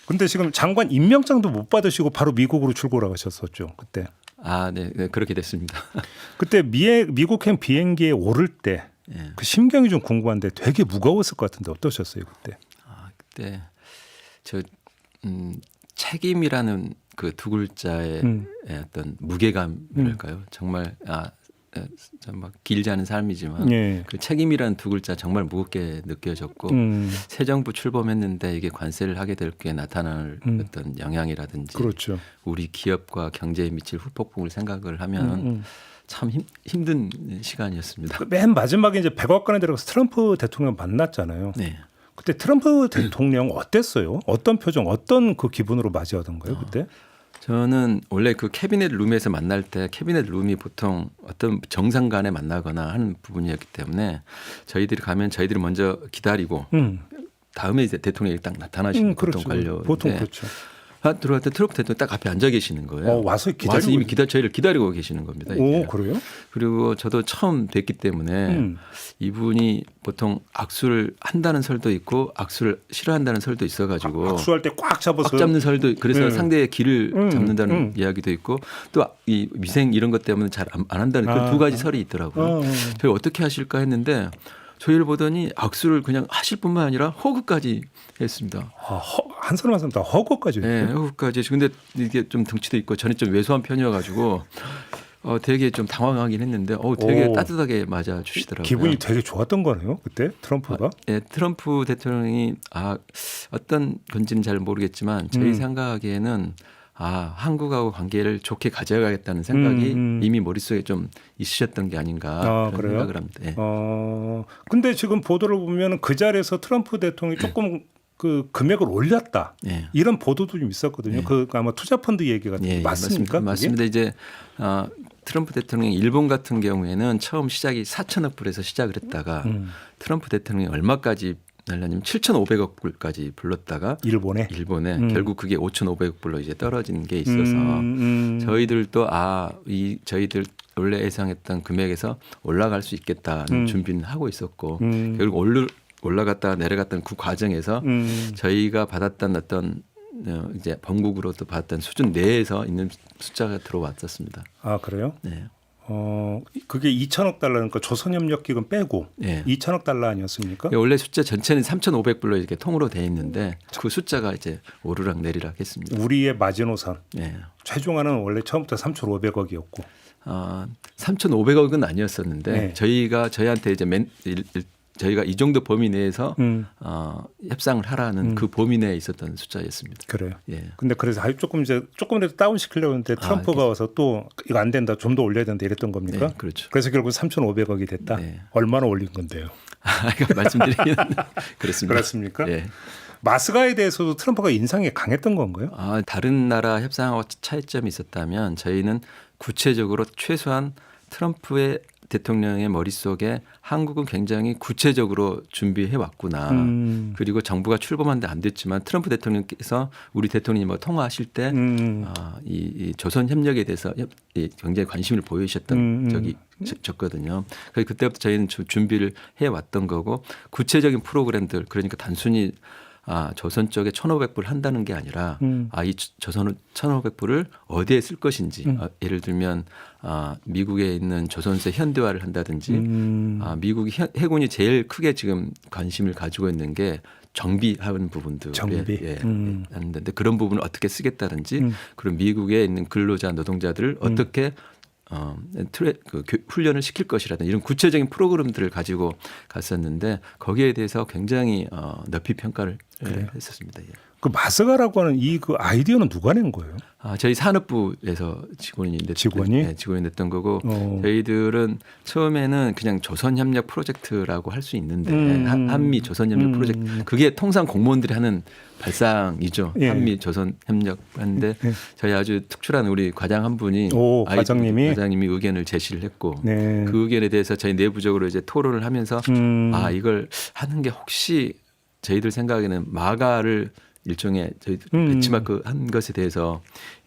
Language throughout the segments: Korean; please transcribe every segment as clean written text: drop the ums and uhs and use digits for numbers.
근데 지금 장관 임명장도 못 받으시고 바로 미국으로 출국을 하셨었죠 그때. 아, 네, 네 그렇게 됐습니다. 그때 미국행 비행기에 오를 때 그 심경이 좀 궁금한데 되게 무거웠을 것 같은데 어떠셨어요 그때? 아, 그때 저 책임이라는 그 두 글자의 어떤 무게감이랄까요? 정말 막 길지 않은 삶이지만 예. 그 책임이라는 두 글자 정말 무겁게 느껴졌고 새 정부 출범했는데 이게 관세를 하게 될 게 나타날 어떤 영향이라든지 그렇죠. 우리 기업과 경제에 미칠 후폭풍을 생각을 하면 참 힘든 시간이었습니다. 맨 마지막에 이제 백악관에 들어가서 트럼프 대통령 만났잖아요. 네. 그때 트럼프 대통령 어땠어요? 어떤 표정, 어떤 그 기분으로 맞이하던가요 그때? 저는 원래 그 캐비넷 룸에서 만날 때 캐비넷 룸이 보통 어떤 정상 간에 만나거나 하는 부분이었기 때문에 저희들이 가면 저희들이 먼저 기다리고 다음에 이제 대통령이 딱 나타나시는 그렇죠. 보통 관료. 보통 그렇죠. 들어갈 때 트럼프 대통령 딱 앞에 앉아 계시는 거예요. 와서 기다리고 이미 저희를 기다리고 계시는 겁니다. 오, 이게. 그래요? 그리고 저도 처음 뵀기 때문에 이분이 보통 악수를 한다는 설도 있고 악수를 싫어한다는 설도 있어가지고 악수할 때 꽉 잡아서 꽉 잡는 설도 그래서 네. 상대의 길을 잡는다는 이야기도 있고 또 이 미생 이런 것 때문에 잘 안 한다는 그 두 가지 설이 있더라고요. 저희 어떻게 하실까 했는데 저희를 보더니 악수를 그냥 하실 뿐만 아니라 허그까지 했습니다. 한 사람 한 사람 다 허거까지 네, 했어요? 허그까지. 근데 이게 좀 등치도 있고 저는 좀 왜소한 편이어가지고 되게 좀 당황하긴 했는데 되게 따뜻하게 맞아 주시더라고요. 기분이 되게 좋았던 거네요 그때 트럼프가. 네, 트럼프 대통령이 어떤 건지는 잘 모르겠지만 저희 생각에는 한국하고 관계를 좋게 가져가겠다는 생각이 이미 머릿속에 좀 있으셨던 게 아닌가 그런 그래요? 생각을 합니다. 네. 근데 지금 보도를 보면 그 자리에서 트럼프 대통령이 조금 그 금액을 올렸다. 네. 이런 보도도 좀 있었거든요. 그 아마 투자펀드 얘기가 맞습니까? 맞습니다. 이제 트럼프 대통령이 일본 같은 경우에는 처음 시작이 4천억 불에서 시작을 했다가 트럼프 대통령이 얼마까지 날라님 7,500억 불까지 불렀다가 일본에 결국 그게 5,500억 불로 이제 떨어진 게 있어서 저희들도 저희들 원래 예상했던 금액에서 올라갈 수 있겠다는 준비는 하고 있었고 결국 올라갔다가 내려갔던 그 과정에서 저희가 받았던 어떤 이제 번국으로도 받았던 수준 내에서 있는 숫자가 들어왔었습니다. 아 그래요? 네. 그게 2천억 달러니까 조선협력기금 빼고 2천억 달러 아니었습니까? 원래 숫자 전체는 3,500불로 이렇게 통으로 돼 있는데 그 숫자가 이제 오르락 내리락 했습니다. 우리의 마지노선. 네. 최종화는 원래 처음부터 3,500억이었고. 3,500억은 아니었었는데 저희한테 이제 저희가 이 정도 범위 내에서 협상을 하라는 그 범위 내에 있었던 숫자였습니다. 그래요. 예. 근데 그래서 조금이라도 다운 시키려고 했는데 트럼프가 와서 또 이거 안 된다, 좀 더 올려야 된다 이랬던 겁니까? 네, 그렇죠. 그래서 결국 3,500억이 됐다. 네. 얼마나 올린 건데요? 이거 말씀드리면 그렇습니다. 그렇습니까? 예. 마스가에 대해서도 트럼프가 인상이 강했던 건가요? 다른 나라 협상하고 차이점이 있었다면 저희는 구체적으로 최소한 트럼프의 대통령의 머릿속에 한국은 굉장히 구체적으로 준비해 왔구나. 그리고 정부가 출범하는데 안 됐지만 트럼프 대통령께서 우리 대통령이 통화하실 때 이 조선 협력에 대해서 굉장히 관심을 보이셨던 적이 졌거든요. 그래서 그때부터 저희는 준비를 해 왔던 거고 구체적인 프로그램들 그러니까 단순히 조선 쪽에 1,500불 한다는 게 아니라 이 조선 1,500불을 어디에 쓸 것인지 예를 들면 미국에 있는 조선세 현대화를 한다든지 미국이 해군이 제일 크게 지금 관심을 가지고 있는 게 정비하는 부분들 하는데 그런 부분을 어떻게 쓰겠다든지 그리고 미국에 있는 근로자 노동자들을 어떻게 훈련을 시킬 것이라든 이런 구체적인 프로그램들을 가지고 갔었는데 거기에 대해서 굉장히 높이 평가를 했었습니다. 예. 그 마스가라고 하는 그 아이디어는 누가 낸 거예요? 저희 산업부에서 직원이 냈던 거고 저희들은 처음에는 그냥 조선협력 프로젝트라고 할 수 있는데 한미 조선협력 프로젝트 그게 통상 공무원들이 하는 발상이죠. 한미 조선협력 하는데 저희 아주 특출한 우리 과장 한 분이 과장님이 의견을 제시를 했고 그 의견에 대해서 저희 내부적으로 이제 토론을 하면서 이걸 하는 게 혹시 저희들 생각에는 마가를 일종의 저희 벤치마크 한 것에 대해서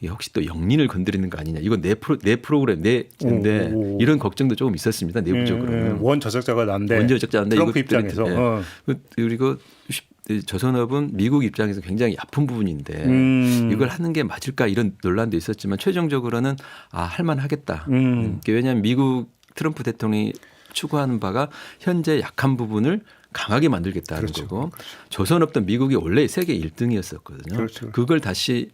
혹시 또 영린을 건드리는 거 아니냐. 이건 내 프로그램 내인데 이런 걱정도 조금 있었습니다. 내부적으로는. 원저작자가 난데 원저작자인데 트럼프 입장에서. 그리고 조선업은 미국 입장에서 굉장히 아픈 부분인데 이걸 하는 게 맞을까 이런 논란도 있었지만 최종적으로는 할만하겠다. 왜냐하면 미국 트럼프 대통령이 추구하는 바가 현재 약한 부분을 강하게 만들겠다는 그렇죠. 거고 그렇죠. 조선업도 미국이 원래 세계 1등이었었거든요. 그렇죠. 그걸 다시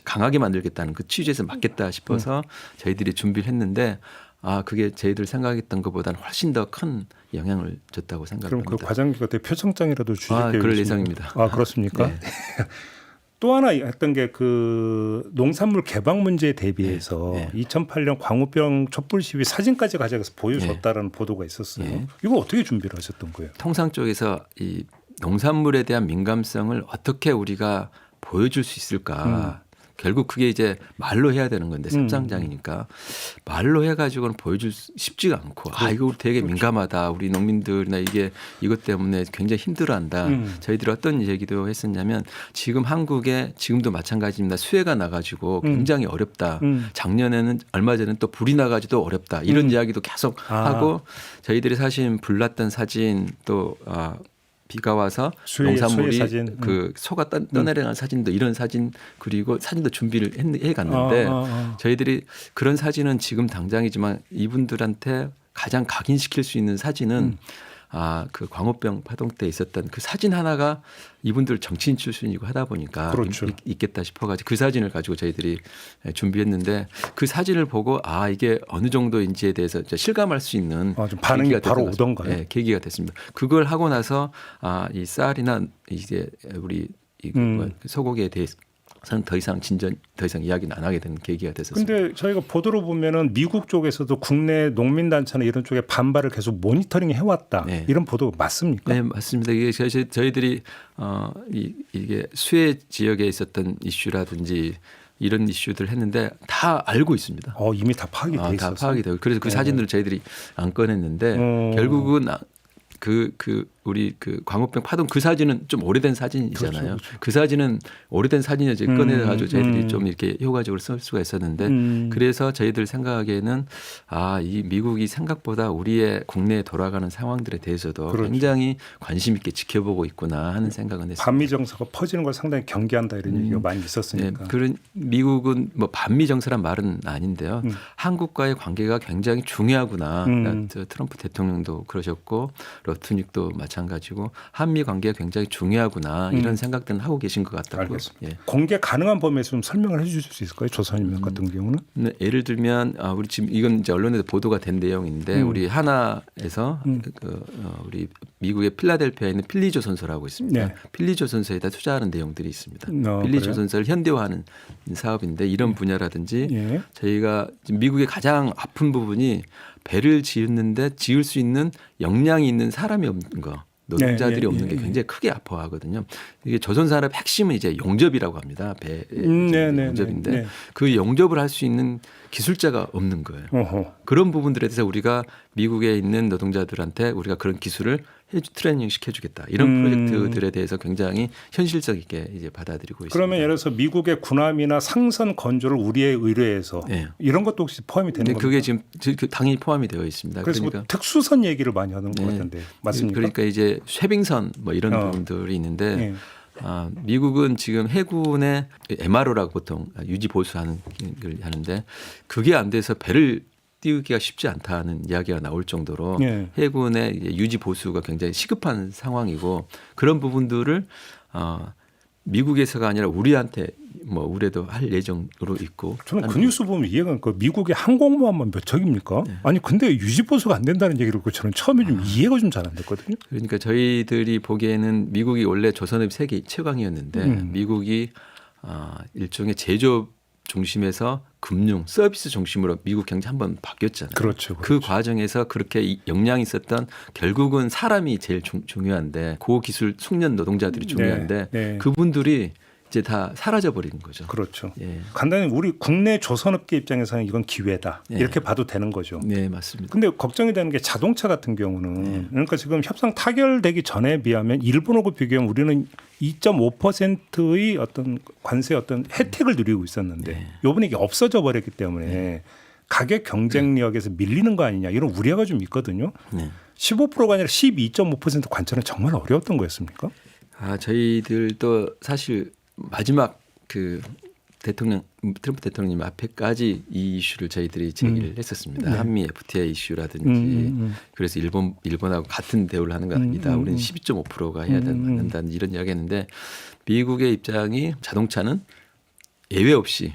강하게 만들겠다는 그 취지에서 맞겠다 싶어서 저희들이 준비를 했는데 그게 저희들 생각했던 것보다는 훨씬 더 큰 영향을 줬다고 그럼 생각합니다. 그 과장기가 때 표창장이라도 주실 계획이십니까? 그럴 예정입니다. 그렇습니까? 네. 또 하나 했던 게 그 농산물 개방 문제에 대비해서 네. 2008년 광우병 촛불 시위 사진까지 가져가서 보여줬다라는 보도가 있었어요. 네. 이거 어떻게 준비를 하셨던 거예요? 통상 쪽에서 이 농산물에 대한 민감성을 어떻게 우리가 보여줄 수 있을까? 결국 그게 이제 말로 해야 되는 건데 섭상장이니까 말로 해가지고는 보여줄 쉽지가 않고 이거 우리 되게 민감하다. 우리 농민들이나 이것 때문에 굉장히 힘들어한다. 저희들이 어떤 얘기도 했었냐면 지금 한국에 지금도 마찬가지입니다. 수해가 나가지고 굉장히 어렵다. 작년에는 얼마 전에 또 불이 나가지고 어렵다. 이런 이야기도 계속 하고 저희들이 사실 불났던 사진 또 비가 와서 농산물이 사진. 그 소가 떠내려간 사진도 이런 사진 그리고 사진도 준비를 해 갔는데 저희들이 그런 사진은 지금 당장이지만 이분들한테 가장 각인시킬 수 있는 사진은 그 광우병 파동 때 있었던 그 사진 하나가 이분들 정치인 출신이고 하다 보니까 그렇죠. 있겠다 싶어가지고 그 사진을 가지고 저희들이 준비했는데 그 사진을 보고 이게 어느 정도인지에 대해서 실감할 수 있는 좀 반응이 바로 오던가요? 네, 계기가 됐습니다. 그걸 하고 나서 이 쌀이나 이제 우리 소고기에 대해서 더 이상 이야기는 안 하게 된 계기가 됐었습니다. 근데 저희가 보도로 보면은 미국 쪽에서도 국내 농민단체나 이런 쪽에 반발을 계속 모니터링 해왔다. 네. 이런 보도 맞습니까? 네, 맞습니다. 이게 저희들이 이게 수해 지역에 있었던 이슈라든지 이런 이슈들 했는데 다 알고 있습니다. 이미 다 파악이 돼 있어서. 다 파악이 되고 그래서 그 사진들을 저희들이 안 꺼냈는데 결국은 우리 그 광우병 파동 그 사진은 좀 오래된 사진이잖아요. 그렇죠. 그 사진은 오래된 사진을 이제 꺼내가지고 저희들이 좀 이렇게 효과적으로 쓸 수가 있었는데 그래서 저희들 생각에는 이 미국이 생각보다 우리의 국내에 돌아가는 상황들에 대해서도 그렇죠. 굉장히 관심 있게 지켜보고 있구나 하는 생각은 했습니다. 반미 정서가 퍼지는 걸 상당히 경계한다 이런 얘기가 많이 있었으니까. 네, 그런 미국은 뭐 반미 정서란 말은 아닌데요. 한국과의 관계가 굉장히 중요하구나. 트럼프 대통령도 그러셨고 러트닉도 마찬가지고 한미 관계가 굉장히 중요하구나 이런 생각들은 하고 계신 것 같다고요. 알겠습니다. 공개 가능한 범위에서 좀 설명을 해주실 수 있을까요? 조선인명 같은 경우는? 네, 예를 들면 우리 지금 이건 이제 언론에도 보도가 된 내용인데 우리 하나에서 우리 미국의 필라델피아에 있는 필리조선소라고 있습니다. 네. 필리조선소에다 투자하는 내용들이 있습니다. 그래요? 필리조선소를 현대화하는 사업인데 이런 분야라든지 예. 저희가 지금 미국의 가장 아픈 부분이 배를 지었는데 지을 수 있는 역량이 있는 사람이 없는 거. 노동자들이 없는 게 굉장히 크게 아파하거든요. 이게 조선산업의 핵심은 이제 용접이라고 합니다. 배 용접인데 그 용접을 할 수 있는 기술자가 없는 거예요. 그런 부분들에 대해서 우리가 미국에 있는 노동자들한테 우리가 그런 기술을 트레이닝 시켜주겠다. 이런 프로젝트들에 대해서 굉장히 현실적 있게 이제 받아들이고 있습니다. 그러면 예를 들어서 미국의 군함이나 상선 건조를 우리에 의뢰해서 이런 것도 혹시 포함이 되는 겁니까? 그게 지금 당연히 포함이 되어 있습니다. 그래서 그러니까 뭐 특수선 얘기를 많이 하는 것 같은데 맞습니까? 그러니까 이제 쇄빙선 뭐 이런 부분들이 있는데 미국은 지금 해군의 MRO라고 보통 유지 보수하는 걸 하는데 그게 안 돼서 배를 띄우기가 쉽지 않다는 이야기가 나올 정도로 해군의 유지 보수가 굉장히 시급한 상황이고 그런 부분들을 미국에서가 아니라 우리한테 뭐 우려도 할 예정으로 있고. 저는 그 뉴스 보면 이해가 안 가요. 미국의 항공모함만 몇 척입니까? 아니 근데 유지 보수가 안 된다는 얘기를 듣고 저는 처음에 좀 이해가 좀 잘 안 됐거든요. 그러니까 저희들이 보기에는 미국이 원래 조선업 세계 최강이었는데 미국이 일종의 제조업 중심에서 금융 서비스 중심으로 미국 경제 한번 바뀌었잖아요. 그렇죠. 그 과정에서 그렇게 역량이 있었던 결국은 사람이 제일 중요한데 고기술 숙련 노동자들이 중요한데 그분들이 이제 다 사라져 버리는 거죠. 그렇죠. 간단히 우리 국내 조선업계 입장에서는 이건 기회다. 이렇게 봐도 되는 거죠. 네, 맞습니다. 근데 걱정이 되는 게 자동차 같은 경우는 그러니까 지금 협상 타결되기 전에 비하면 일본하고 비교하면 우리는 2.5%의 어떤 관세 어떤 혜택을 누리고 있었는데 이번에 이게 없어져 버렸기 때문에 가격 경쟁력에서 밀리는 거 아니냐 이런 우려가 좀 있거든요. 15%가 아니라 12.5% 관철은 정말 어려웠던 거였습니까? 저희들도 사실 마지막 그 트럼프 대통령님 앞에까지 이 이슈를 저희들이 제기를 했었습니다. 네. 한미 FTA 이슈라든지 그래서 일본하고 같은 대우를 하는 거 아니다. 우리는 12.5%가 해야 된다는 이런 이야기했는데 미국의 입장이 자동차는 예외 없이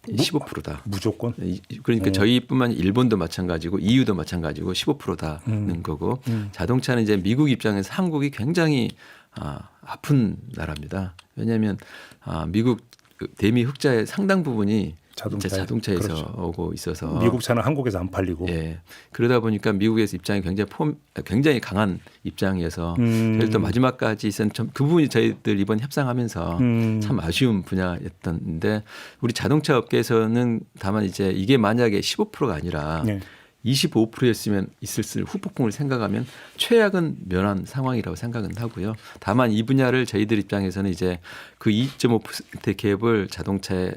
15%다. 무조건. 그러니까 저희뿐만 아니라 일본도 마찬가지고 EU도 마찬가지고 15%다는 거고 자동차는 이제 미국 입장에서 한국이 굉장히 아픈 나라입니다. 왜냐하면 미국 대미 흑자의 상당 부분이 자동차에서 그렇죠. 오고 있어서 미국 차는 한국에서 안 팔리고. 예. 그러다 보니까 미국에서 입장이 굉장히 강한 입장이어서 저희도 마지막까지 그 부분이 저희들 이번 협상하면서 참 아쉬운 분야였던데 우리 자동차 업계에서는 다만 이제 이게 만약에 15%가 아니라 네. 25%였으면 있을 후폭풍을 생각하면 최악은 면한 상황이라고 생각은 하고요. 다만 이 분야를 저희들 입장에서는 이제 그 2.5% 갭을 자동차의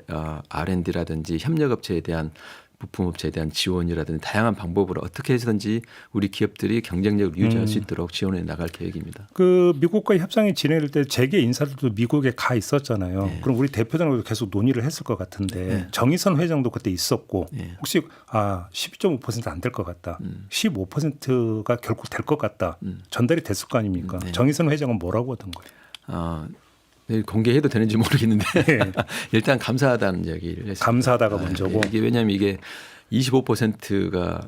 R&D라든지 협력업체에 대한 부품업체에 대한 지원이라든지 다양한 방법으로 어떻게 해서든지 우리 기업들이 경쟁력을 유지할 수 있도록 지원해 나갈 계획입니다. 그 미국과 협상이 진행될 때 재계 인사들도 미국에 가 있었잖아요. 네. 그럼 우리 대표단하고도 계속 논의를 했을 것 같은데 네. 정의선 회장도 그때 있었고 네. 혹시 12.5% 안 될 것 같다. 15%가 결국 될 것 같다. 전달이 됐을 거 아닙니까? 네. 정의선 회장은 뭐라고 하던 거예요? 네, 공개해도 되는지 모르겠는데 네. 일단 감사하다는 얘기를 했습니다. 감사하다가 먼저고. 이게 왜냐하면 이게 25%가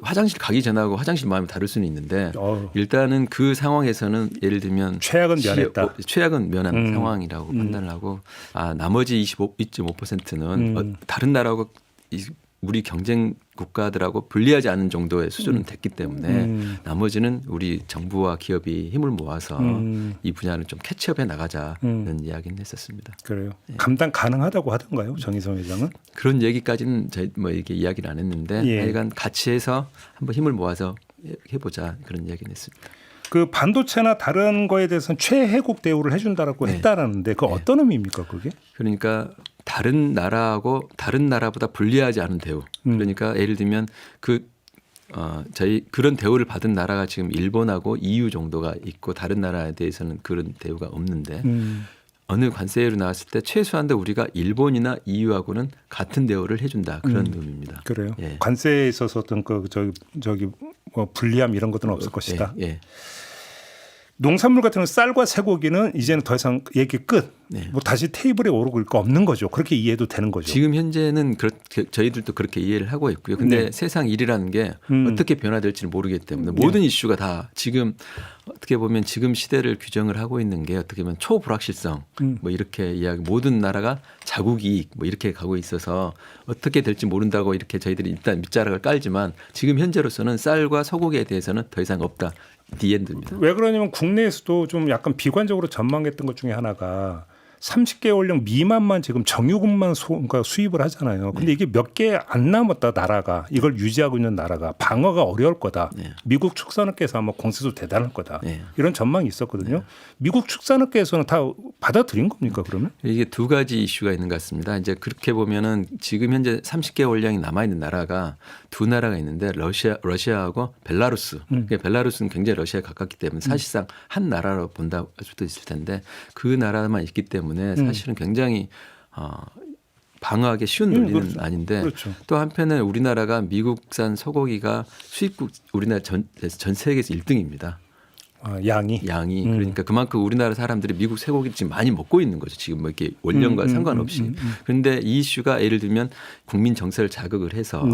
화장실 가기 전하고 화장실 마음이 다를 수는 있는데 일단은 그 상황에서는 예를 들면 최악은 면했다. 최악은 면한 상황이라고 판단을 하고 나머지 2.5%는 다른 나라하고 우리 경쟁 국가들하고 불리하지 않은 정도의 수준은 됐기 때문에 나머지는 우리 정부와 기업이 힘을 모아서 이 분야를 좀 캐치업해 나가자는 이야기는 했었습니다. 그래요. 감당 가능하다고 하던가요, 정의선 회장은? 그런 얘기까지는 저희 이렇게 이야기를 안 했는데 하여간 같이 해서 한번 힘을 모아서 해보자 그런 이야기는 했습니다. 그 반도체나 다른 거에 대해서는 최혜국 대우를 해준다라고 했다라는데 그 어떤 의미입니까, 그게? 그러니까 다른 나라보다 불리하지 않은 대우. 그러니까 예를 들면 저희 그런 대우를 받은 나라가 지금 일본하고 EU 정도가 있고 다른 나라에 대해서는 그런 대우가 없는데 어느 관세로 나왔을 때 최소한도 우리가 일본이나 EU하고는 같은 대우를 해준다 그런 의미입니다. 그래요. 예. 관세에 있어서 어떤 저기 뭐 불리함 이런 것들은 없을 것이다. 예. 농산물 같은 경우 쌀과 쇠고기는 이제는 더 이상 얘기 끝. 뭐 다시 테이블에 오르고 있고 없는 거죠. 그렇게 이해해도 되는 거죠. 지금 현재는 저희들도 그렇게 이해를 하고 있고요. 근데 세상 일이라는 게 어떻게 변화될지는 모르기 때문에 모든 이슈가 다 지금 어떻게 보면 지금 시대를 규정을 하고 있는 게 어떻게 보면 초불확실성 뭐 이렇게 이야기 모든 나라가 자국 이익 뭐 이렇게 가고 있어서 어떻게 될지 모른다고 이렇게 저희들이 일단 밑자락을 깔지만 지금 현재로서는 쌀과 소고기에 대해서는 더 이상 없다. 디엔드입니다. 왜 그러냐면 국내에서도 좀 약간 비관적으로 전망했던 것 중에 하나가 30개월령 미만만 지금 정유급만 그러니까 수입을 하잖아요. 근데 이게 몇 개 안 남았다 나라가 이걸 유지하고 있는 나라가 방어가 어려울 거다. 미국 축산업계에서 아마 공세도 대단할 거다. 이런 전망이 있었거든요. 미국 축산업계에서는 다 받아들인 겁니까 그러면? 이게 두 가지 이슈가 있는 것 같습니다. 이제 그렇게 보면은 지금 현재 30개월량이 남아 있는 나라가 두 나라가 있는데 러시아하고 벨라루스. 벨라루스는 굉장히 러시아에 가깝기 때문에 사실상 한 나라로 본다 할 수도 있을 텐데 그 나라만 있기 때문에 사실은 굉장히 방어하기 쉬운 논리는 그렇죠. 아닌데 그렇죠. 또 한편은 우리나라가 미국산 소고기가 수입국 우리나라 전 세계에서 1등입니다. 양이 그러니까 그만큼 우리나라 사람들이 미국 쇠고기를 지금 많이 먹고 있는 거죠. 지금 뭐 이렇게 원령과 상관없이. 그런데 이 이슈가 예를 들면 국민 정서를 자극을 해서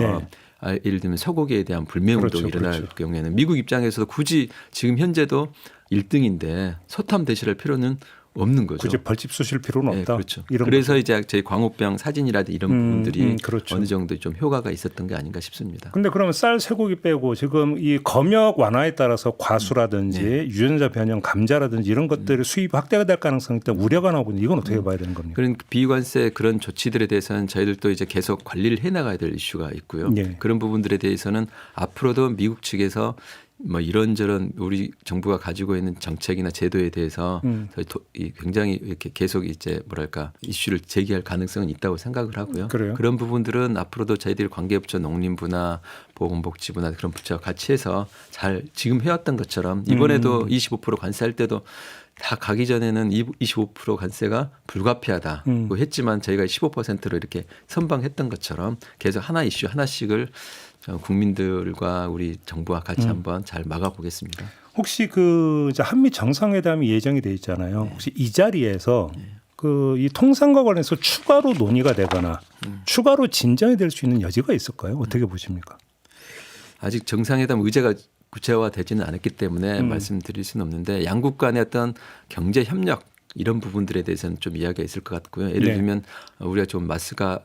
예를 들면 소고기에 대한 불매운동이 일어날 경우에는 미국 입장에서도 굳이 지금 현재도 1등인데 소탐 대실할 필요는 없는 거죠. 굳이 벌집 쑤실 필요는 없다. 그렇죠. 그래서 이제 저희 광우병 사진이라든지 이런 부분들이 그렇죠. 어느 정도 좀 효과가 있었던 게 아닌가 싶습니다. 근데 그러면 쌀, 쇠고기 빼고 지금 이 검역 완화에 따라서 과수라든지 유전자 변형 감자라든지 이런 것들이 수입 확대가 될 가능성이 있다 우려가 나오고 이건 어떻게 봐야 되는 겁니까? 그런 비관세 그런 조치들에 대해서는 저희들도 이제 계속 관리를 해 나가야 될 이슈가 있고요. 그런 부분들에 대해서는 앞으로도 미국 측에서 뭐 이런저런 우리 정부가 가지고 있는 정책이나 제도에 대해서 굉장히 이렇게 계속 이제 뭐랄까 이슈를 제기할 가능성은 있다고 생각을 하고요. 그래요? 그런 부분들은 앞으로도 저희들이 관계부처 농림부나 보건복지부나 그런 부처와 같이 해서 잘 지금 해왔던 것처럼 이번에도 25% 관세할 때도 다 가기 전에는 25% 관세가 불가피하다고 했지만 저희가 15%로 이렇게 선방했던 것처럼 계속 하나 이슈 하나씩을 국민들과 우리 정부와 같이 한번 잘 막아보겠습니다. 혹시 그 이제 한미 정상회담이 예정이 돼 있잖아요. 혹시 이 자리에서 그 이 통상과 관련해서 추가로 논의가 되거나 추가로 진전이 될 수 있는 여지가 있을까요? 어떻게 보십니까? 아직 정상회담 의제가 구체화되지는 않았기 때문에 말씀드릴 수는 없는데 양국 간의 어떤 경제 협력 이런 부분들에 대해서는 좀 이야기가 있을 것 같고요. 예를 네. 들면 우리가 좀 마스가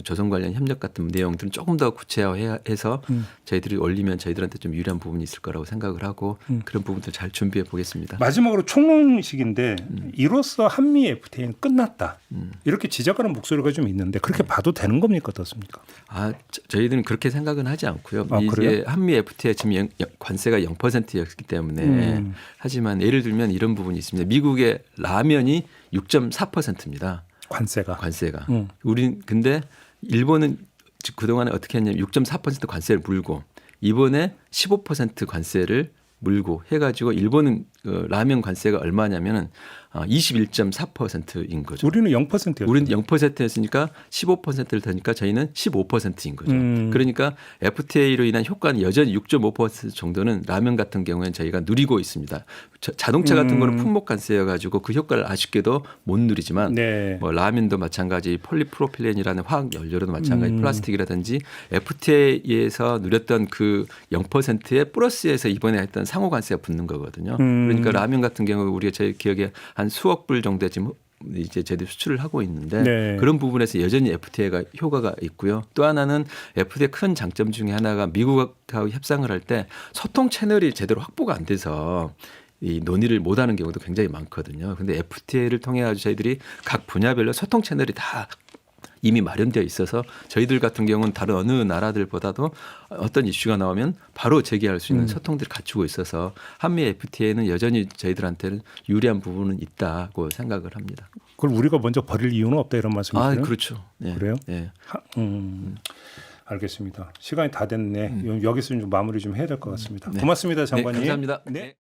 조선 관련 협력 같은 내용들은 조금 더 구체화해서 저희들이 올리면 저희들한테 좀 유리한 부분이 있을 거라고 생각을 하고 그런 부분들 잘 준비해 보겠습니다. 마지막으로 총론식인데 이로써 한미 FTA는 끝났다. 이렇게 지적하는 목소리가 좀 있는데 그렇게 봐도 되는 겁니까? 어떻습니까? 저희들은 그렇게 생각은 하지 않고요. 이제 그래요? 한미 FTA 지금 관세가 0%였기 때문에 하지만 예를 들면 이런 부분이 있습니다. 미국의 라면이 6.4%입니다. 관세가. 우린 근데 일본은 그동안에 어떻게 했냐면 6.4% 관세를 물고 이번에 15% 관세를 물고 해가지고 일본은 라면 관세가 얼마냐면은 21.4%인 거죠. 우리는 0%였죠. 우리는 0%였으니까 15%를 더니까 저희는 15%인 거죠. 그러니까 FTA로 인한 효과는 여전히 6.5% 정도는 라면 같은 경우에는 저희가 누리고 있습니다. 자동차 같은 거는 품목 관세여가지고 그 효과를 아쉽게도 못 누리지만 네. 뭐 라면도 마찬가지 폴리프로필렌이라는 화학 연료로도 마찬가지 플라스틱이라든지 FTA에서 누렸던 그 0%의 플러스에서 이번에 했던 상호 관세가 붙는 거거든요. 그러니까 라면 같은 경우 우리가 제 기억에 한 수억 불 정도 지금 이제 저희들이 수출을 하고 있는데 네. 그런 부분에서 여전히 FTA가 효과가 있고요. 또 하나는 FTA 큰 장점 중에 하나가 미국하고 협상을 할 때 소통 채널이 제대로 확보가 안 돼서 이 논의를 못하는 경우도 굉장히 많거든요. 그런데 FTA를 통해 가지고 저희들이 각 분야별로 소통 채널이 다 이미 마련되어 있어서 저희들 같은 경우는 다른 어느 나라들보다도 어떤 이슈가 나오면 바로 제기할 수 있는 소통들을 갖추고 있어서 한미 FTA는 여전히 저희들한테는 유리한 부분은 있다고 생각을 합니다. 그걸 우리가 먼저 버릴 이유는 없다 이런 말씀이세요? 그렇죠. 네. 그래요? 네. 알겠습니다. 시간이 다 됐네. 여기서 좀 마무리 좀 해야 될 것 같습니다. 네. 고맙습니다, 장관님. 네, 감사합니다. 네.